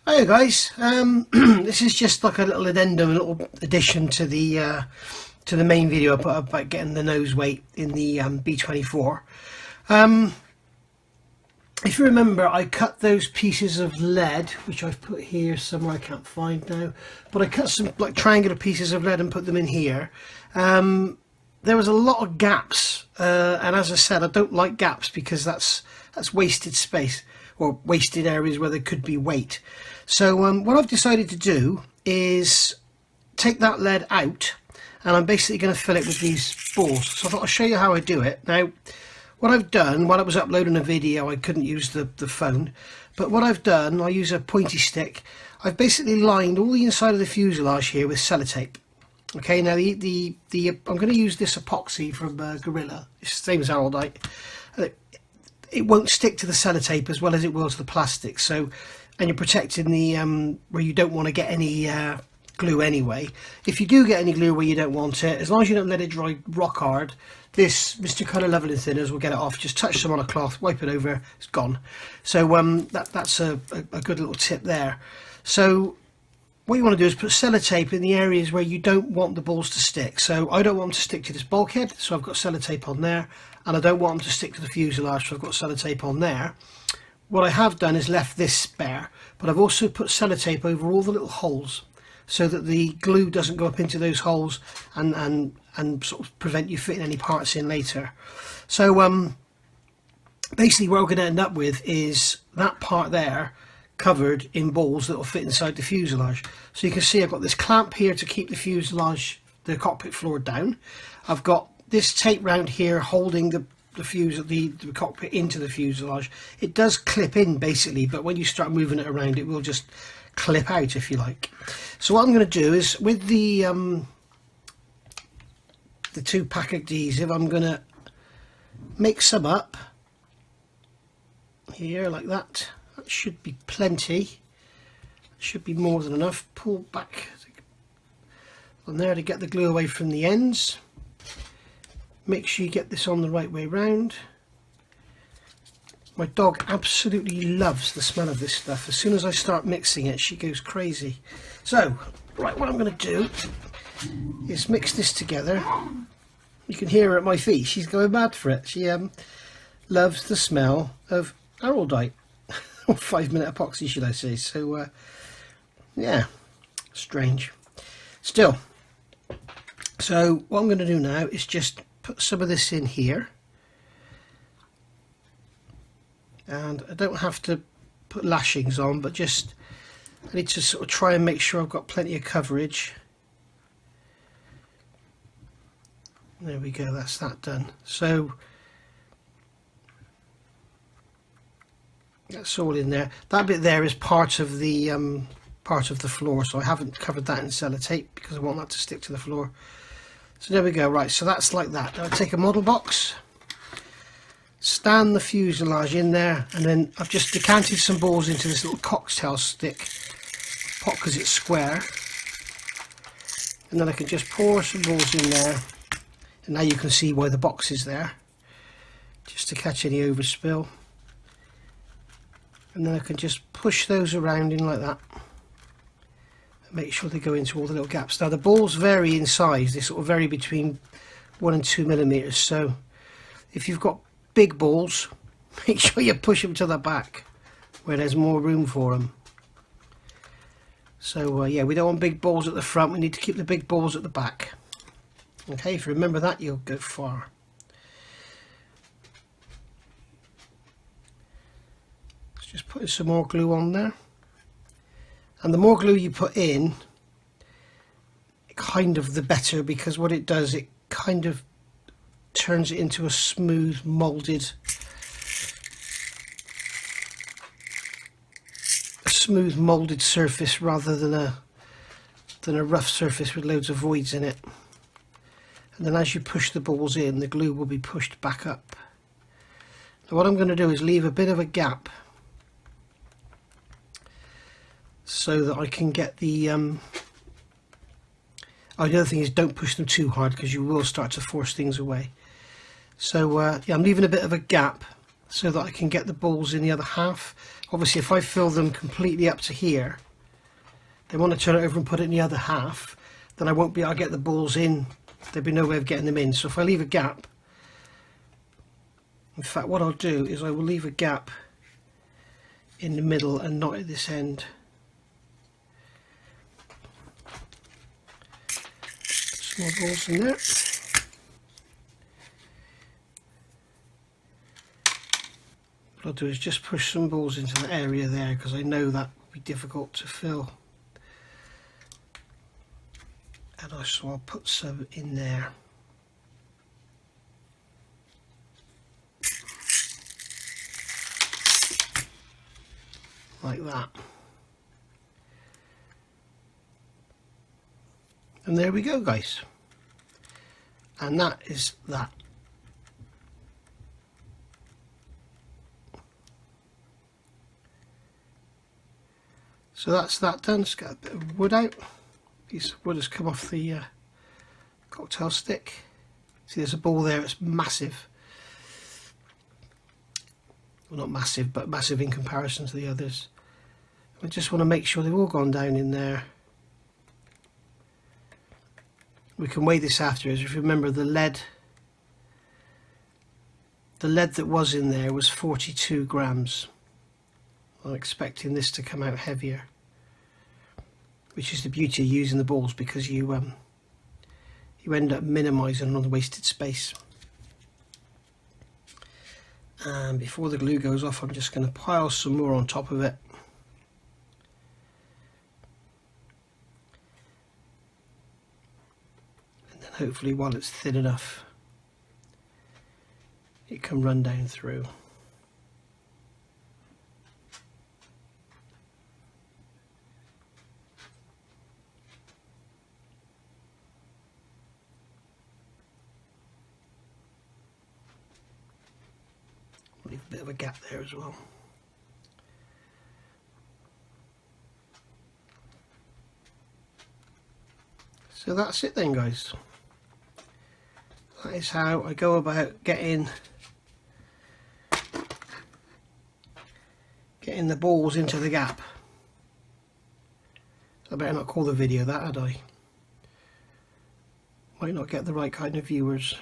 Hi guys, this is just like a little addendum, a little addition to the main video I put up about getting the nose weight in the B24. If you remember, I cut those pieces of lead, which I've put here somewhere, I can't find now, but I cut some like triangular pieces of lead and put them in here. There was a lot of gaps, and as I said, I don't like gaps because that's wasted space, or wasted areas where there could be weight. So what I've decided to do is take that lead out, and I'm basically going to fill it with these balls. So I thought I'll show you how I do it. Now, what I've done, while I was uploading a video, I couldn't use the phone, but what I've done, I use a pointy stick. I've basically lined all the inside of the fuselage here with sellotape. Okay, now I'm going to use this epoxy from Gorilla. It's the same as Araldite. It won't stick to the sellotape as well as it will to the plastic. So, and you're protecting the where you don't want to get any glue anyway. If you do get any glue where you don't want it, as long as you don't let it dry rock hard, this Mr. Colour Leveling Thinners will get it off. Just touch some on a cloth, wipe it over, it's gone. So that's a good little tip there. So what you want to do is put sellotape in the areas where you don't want the balls to stick. So I don't want them to stick to this bulkhead, so I've got sellotape on there, and I don't want them to stick to the fuselage, so I've got sellotape on there. What I have done is left this spare, but I've also put sellotape over all the little holes so that the glue doesn't go up into those holes and sort of prevent you fitting any parts in later. So basically what we're going to end up with is that part there covered in balls that will fit inside the fuselage. So you can see I've got this clamp here to keep the fuselage, the cockpit floor down. I've got this tape round here holding the cockpit into the fuselage. It does clip in basically, but when you start moving it around it will just clip out, if you like. So what I'm going to do is with the 2-pack adhesive, I'm going to mix some up here like that. That should be plenty. Should be more than enough. Pull back on there to get the glue away from the ends. Make sure you get this on the right way round. My dog absolutely loves the smell of this stuff. As soon as I start mixing it, she goes crazy. So, right, what I'm going to do is mix this together. You can hear her at my feet. She's going mad for it. She loves the smell of Araldite. Or 5-minute epoxy, should I say. So, yeah, strange. Still, so what I'm going to do now is just put some of this in here. And I don't have to put lashings on, but just I need to sort of try and make sure I've got plenty of coverage. There we go, that's that done. So that's all in there. That bit there is part of the floor, so I haven't covered that in sellotape because I want that to stick to the floor. So there we go. Right, so that's like that. Now I take a model box, stand the fuselage in there, and then I've just decanted some balls into this little cocktail stick pot because it's square, and then I can just pour some balls in there, and now you can see why the box is there, just to catch any overspill. And then I can just push those around in like that and make sure they go into all the little gaps. Now the balls vary in size, they sort of vary between 1 and 2 millimeters, so if you've got big balls, make sure you push them to the back where there's more room for them. So yeah, we don't want big balls at the front, we need to keep the big balls at the back. Okay, if you remember that, you'll go far. Just putting some more glue on there, and the more glue you put in, kind of the better, because what it does, it kind of turns it into a smooth molded surface rather than a rough surface with loads of voids in it. And then as you push the balls in, the glue will be pushed back up. Now what I'm going to do is leave a bit of a gap so that I can get the the other thing is don't push them too hard because you will start to force things away. So yeah, I'm leaving a bit of a gap so that I can get the balls in the other half. Obviously if I fill them completely up to here, then when I turn it over and put it in the other half, then I won't be able to get the balls in. There'll be no way of getting them in. So if I leave a gap, in fact what I'll do is I will leave a gap in the middle and not at this end. Put some more balls in there. What I'll do is just push some balls into the area there, because I know that will be difficult to fill. And also I'll put some in there. Like that. And there we go, guys. And that is that. So that's that done. Just got a bit of wood out. Piece of wood has come off the cocktail stick. See, there's a ball there. It's massive. Well, not massive, but massive in comparison to the others. I just want to make sure they've all gone down in there. We can weigh this afterwards. If you remember, the lead that was in there was 42 grams. I'm expecting this to come out heavier, which is the beauty of using the balls, because you end up minimising on the wasted space. And before the glue goes off, I'm just going to pile some more on top of it. And then hopefully, while it's thin enough, it can run down through. Leave a bit of a gap there as well. So that's it then, guys. That is how I go about getting the balls into the gap. I better not call the video that, had I? Might not get the right kind of viewers.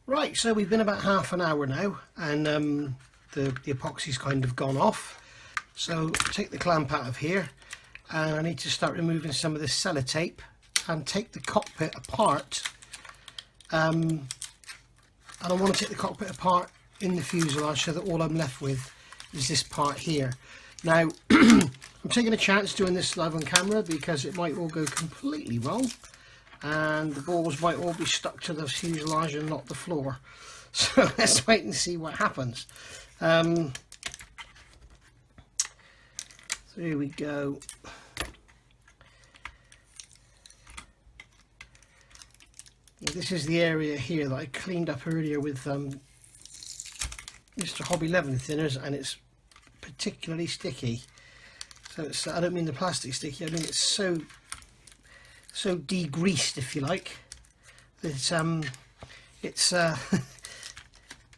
Right, so we've been about half an hour now, and the epoxy's kind of gone off. So take the clamp out of here, and I need to start removing some of this sellotape and take the cockpit apart. And I want to take the cockpit apart in the fuselage so that all I'm left with is this part here. Now, I'm taking a chance doing this live on camera because it might all go completely wrong, and the balls might all be stuck to the fuselage and not the floor. So let's wait and see what happens. So here we go. This is the area here that I cleaned up earlier with Mr. Hobby Leaven thinners, and it's particularly sticky. So it's, I don't mean the plastic sticky, I mean it's so degreased, if you like, that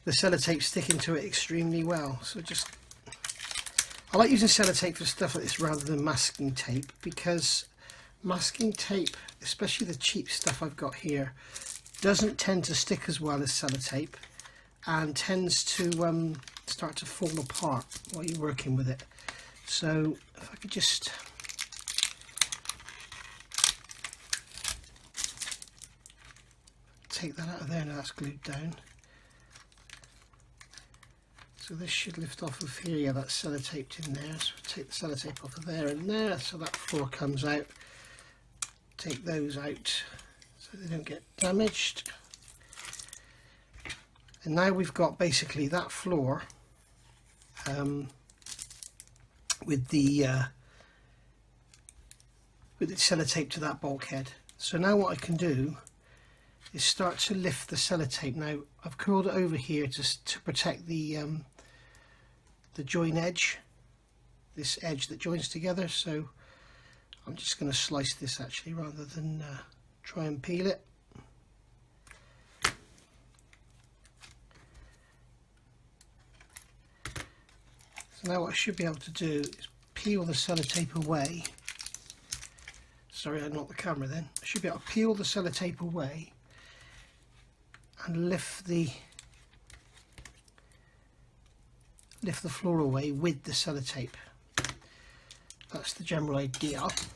the sellotape's sticking to it extremely well. So just, I like using sellotape for stuff like this rather than masking tape, because masking tape, especially the cheap stuff I've got here, doesn't tend to stick as well as sellotape, and tends to start to fall apart while you're working with it. So if I could just take that out of there. Now that's glued down, so this should lift off of here. Yeah, that's sellotaped in there, so take the sellotape off of there and there, so that floor comes out. Take those out so they don't get damaged. And now we've got basically that floor with the sellotape to that bulkhead. So now what I can do is start to lift the sellotape. Now I've curled it over here to protect the join edge, this edge that joins together. So I'm just going to slice this actually rather than try and peel it. So now what I should be able to do is peel the sellotape away. Sorry, I knocked the camera then. I should be able to peel the sellotape away and lift the floor away with the sellotape. That's the general idea. Let's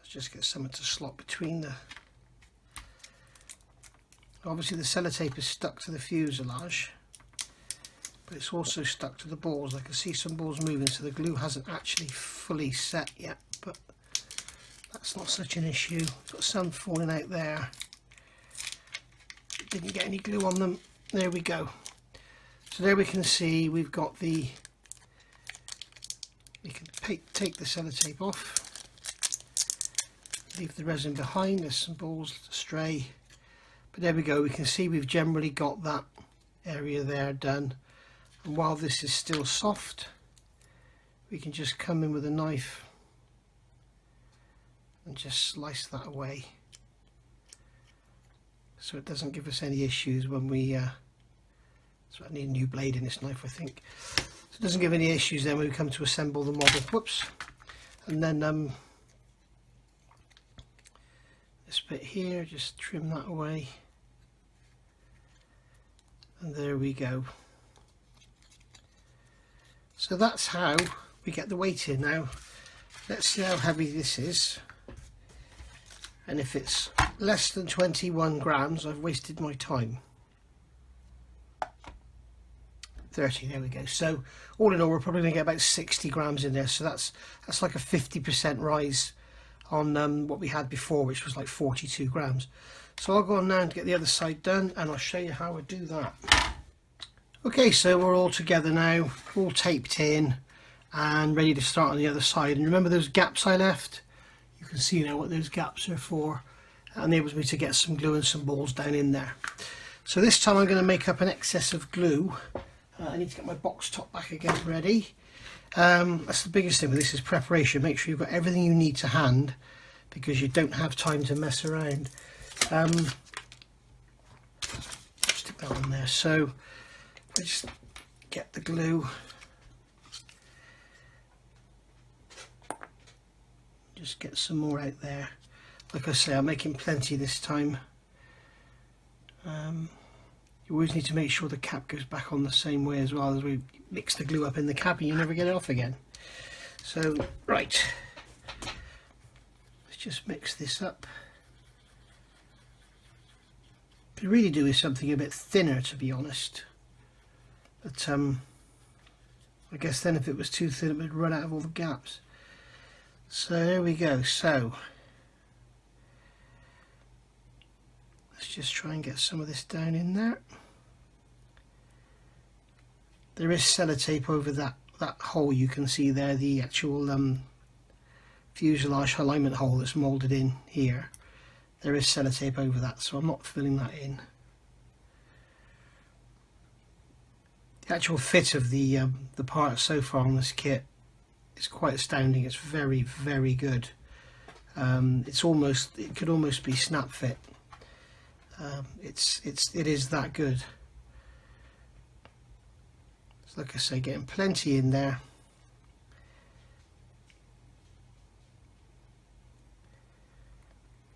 just get something to slot between the... Obviously the sellotape is stuck to the fuselage, but it's also stuck to the balls. I can see some balls moving, so the glue hasn't actually fully set yet, but that's not such an issue. Got some falling out there. Didn't get any glue on them. There we go. So there we can see we've got the... We can take the sellotape off, leave the resin behind. There's some balls stray, but there we go. We can see we've generally got that area there done. And while this is still soft, we can just come in with a knife and just slice that away, so it doesn't give us any issues when we so I need a new blade in this knife, I think. So it doesn't give any issues then when we come to assemble the model. Whoops. And then this bit here, just trim that away, and there we go. So that's how we get the weight in. Now let's see how heavy this is, and if it's less than 21 grams I've wasted my time. 30, there we go. So all in all we're probably going to get about 60 grams in there, so that's like a 50% rise on what we had before, which was like 42 grams. So I'll go on now and get the other side done, and I'll show you how I do that. Okay, so we're all together now, all taped in and ready to start on the other side. And remember those gaps I left? You can see now what those gaps are for. That enables me to get some glue and some balls down in there. So this time I'm going to make up an excess of glue. I need to get my box top back again ready. That's the biggest thing with this, is preparation. Make sure you've got everything you need to hand, because you don't have time to mess around. Stick that on there. So I just get the glue, just get some more out there. Like I say, I'm making plenty this time. You always need to make sure the cap goes back on the same way as well, as we mix the glue up in the cap and you never get it off again. So right, let's just mix this up. Could really do with something a bit thinner, to be honest, but I guess then if it was too thin it would run out of all the gaps. So there we go. So let's just try and get some of this down in there. There is sellotape over that hole you can see there, the actual fuselage alignment hole that's moulded in here. There is sellotape over that, so I'm not filling that in. The actual fit of the parts so far on this kit is quite astounding. It's very, very good. It could almost be snap fit. It is that good. So like I say, getting plenty in there.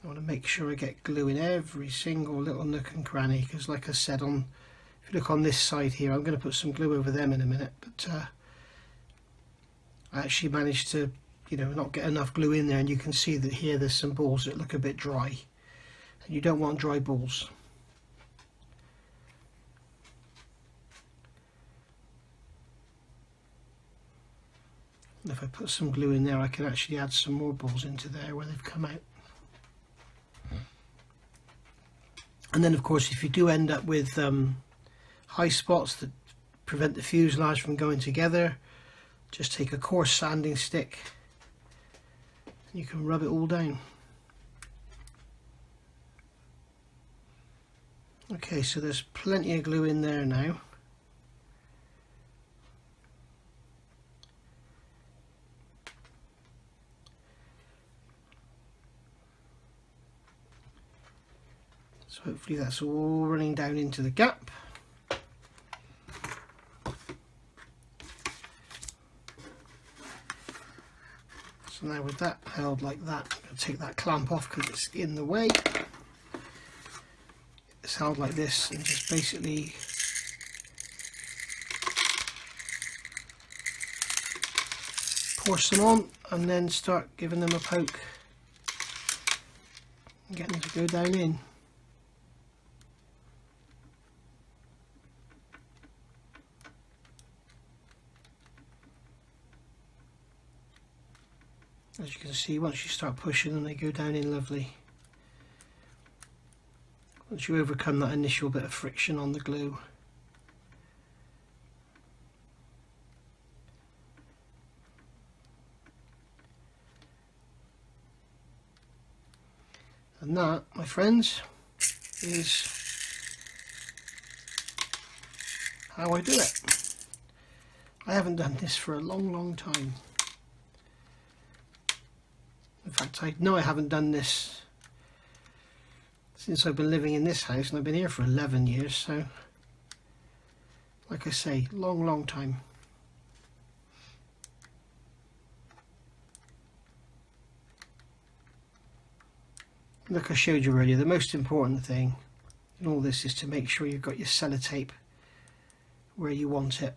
I want to make sure I get glue in every single little nook and cranny, because like I said, if you look on this side here, I'm going to put some glue over them in a minute, but I actually managed to, not get enough glue in there, and you can see that here there's some balls that look a bit dry, and you don't want dry balls. And if I put some glue in there, I can actually add some more balls into there where they've come out. And then of course, if you do end up with high spots that prevent the fuselage from going together, just take a coarse sanding stick and you can rub it all down. Okay, so there's plenty of glue in there now. Hopefully that's all running down into the gap. So now with that held like that, I'm going to take that clamp off because it's in the way. It's held like this and just basically pour some on and then start giving them a poke and getting them to go down in. As you can see, once you start pushing them, they go down in lovely. Once you overcome that initial bit of friction on the glue. And that, my friends, is how I do it. I haven't done this for a long time. In fact, I know I haven't done this since I've been living in this house, and I've been here for 11 years, so like I say, long time. Like I showed you earlier, the most important thing in all this is to make sure you've got your sellotape where you want it.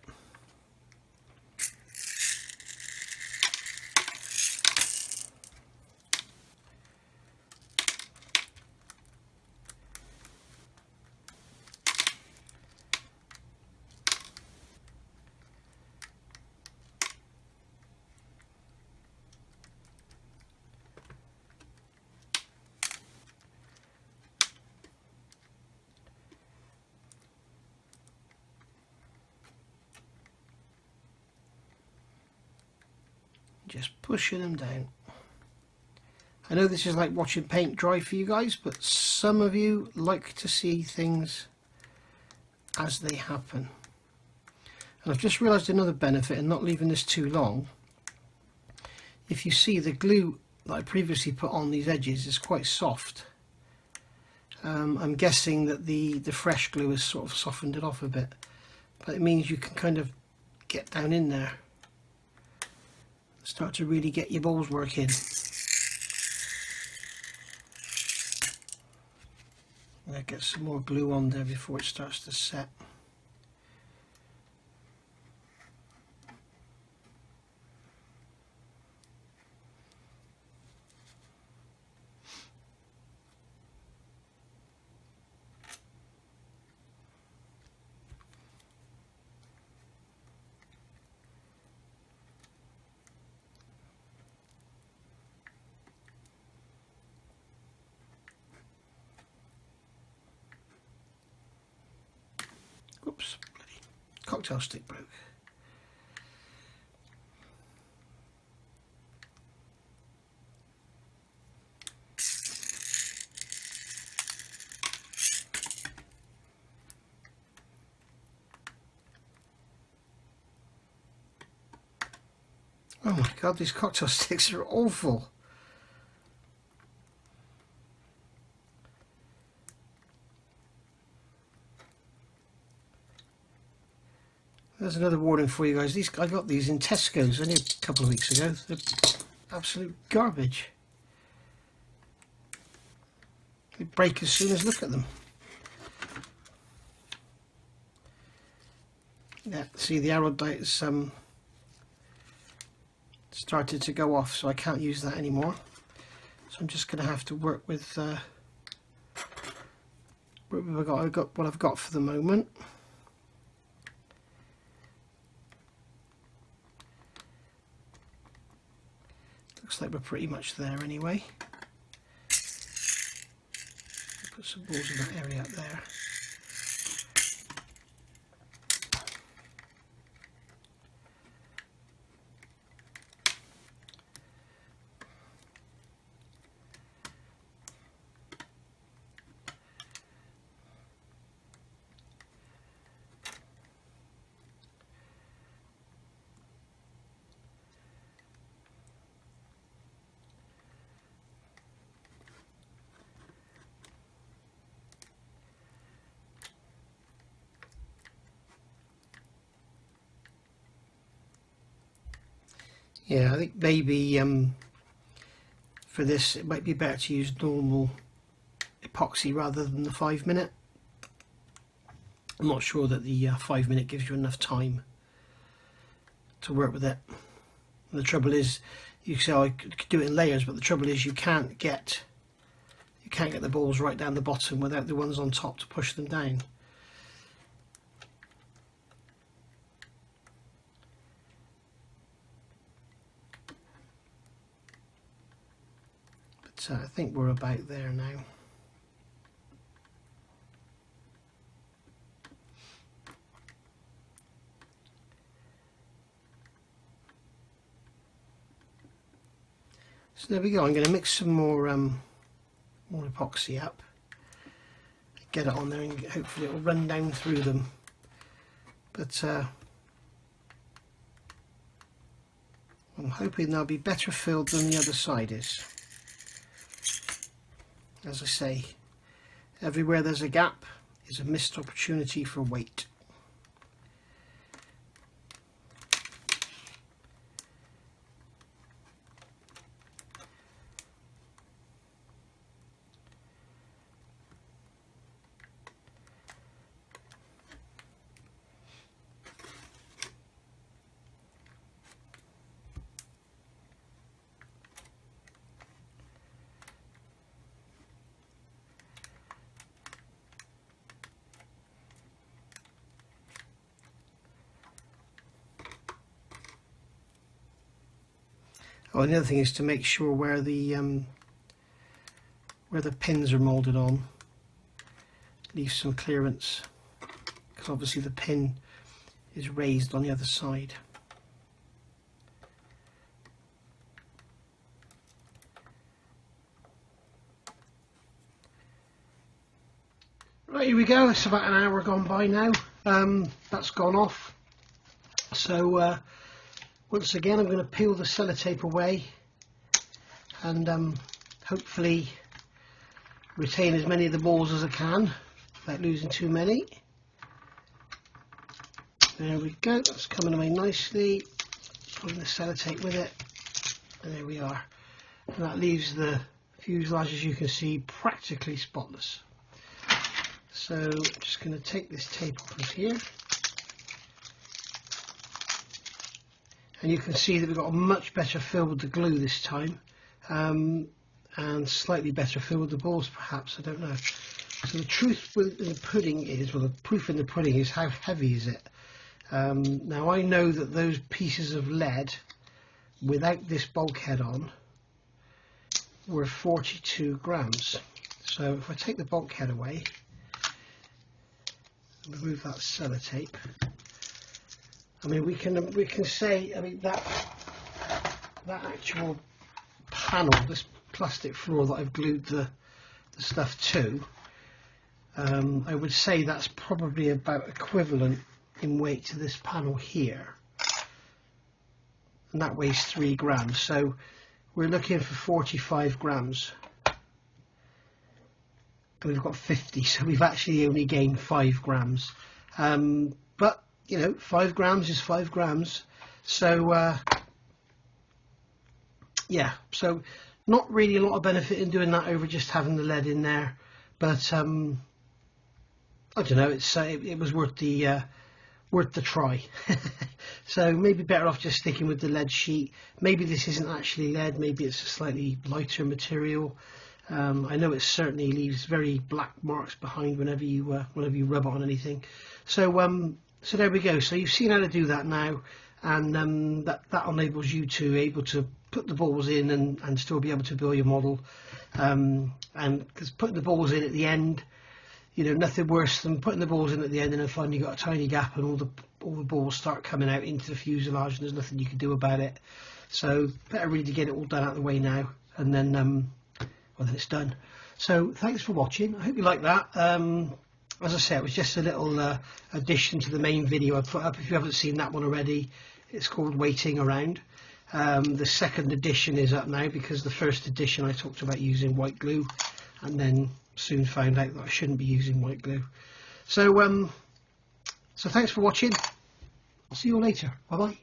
Just pushing them down. I know this is like watching paint dry for you guys, but some of you like to see things as they happen. And I've just realised another benefit in not leaving this too long. If you see, the glue that I previously put on these edges is quite soft. I'm guessing that the fresh glue has sort of softened it off a bit, but it means you can kind of get down in there, start to really get your balls working. I'm going to get some more glue on there before it starts to set. Oops, bloody cocktail stick broke. Oh my god, these cocktail sticks are awful. There's another warning for you guys. I got these in Tesco's only a couple of weeks ago. They're absolute garbage. They break as soon as look at them. Yeah, see, the arrow light has started to go off, so I can't use that anymore. So I'm just going to have to work with what I've got for the moment. Looks like we're pretty much there anyway. Put some balls in that area up there. Yeah, I think maybe for this it might be better to use normal epoxy rather than the 5-minute. I'm not sure that the 5-minute gives you enough time to work with it. And the trouble is, you say, oh, I could do it in layers, but the trouble is you can't get the balls right down the bottom without the ones on top to push them down. But I think we're about there now. So there we go. I'm going to mix some more epoxy up, get it on there, and hopefully it will run down through them. But I'm hoping they'll be better filled than the other side is. As I say, everywhere there's a gap is a missed opportunity for weight. Oh, the other thing is to make sure where the pins are moulded on, leave some clearance, because obviously the pin is raised on the other side. Right, here we go. It's about an hour gone by now. That's gone off. So once again, I'm going to peel the sellotape away and hopefully retain as many of the balls as I can without losing too many. There we go, that's coming away nicely. Putting the sellotape with it, and there we are. And that leaves the fuselage, as you can see, practically spotless. So I'm just going to take this tape off of here. And you can see that we've got a much better fill with the glue this time, and slightly better fill with the balls perhaps, I don't know. So the truth in the pudding is, well, the proof in the pudding is how heavy is it. Now I know that those pieces of lead without this bulkhead on were 42 grams. So if I take the bulkhead away, remove that sellotape, I mean, we can say, I mean, that actual panel, this plastic floor that I've glued the stuff to, I would say that's probably about equivalent in weight to this panel here, and that weighs 3 grams. So we're looking for 45 grams, and we've got 50, so we've actually only gained 5 grams. But you know, 5 grams is 5 grams, so yeah, so not really a lot of benefit in doing that over just having the lead in there, but I don't know, it was worth the try. So maybe better off just sticking with the lead sheet. Maybe this isn't actually lead, maybe it's a slightly lighter material. I know it certainly leaves very black marks behind whenever you rub on anything. So so there we go. So you've seen how to do that now, and that enables you to able to put the balls in and still be able to build your model. And because putting the balls in at the end, you know, nothing worse than putting the balls in at the end and then finding you've got a tiny gap and all the balls start coming out into the fuselage and there's nothing you can do about it. So better really to get it all done out of the way now, and then well, then it's done. So thanks for watching. I hope you like that. As I said, it was just a little addition to the main video I put up. If you haven't seen that one already, it's called Waiting Around. The second edition is up now because the first edition I talked about using white glue, and then soon found out that I shouldn't be using white glue. So so thanks for watching. I'll see you all later. Bye bye.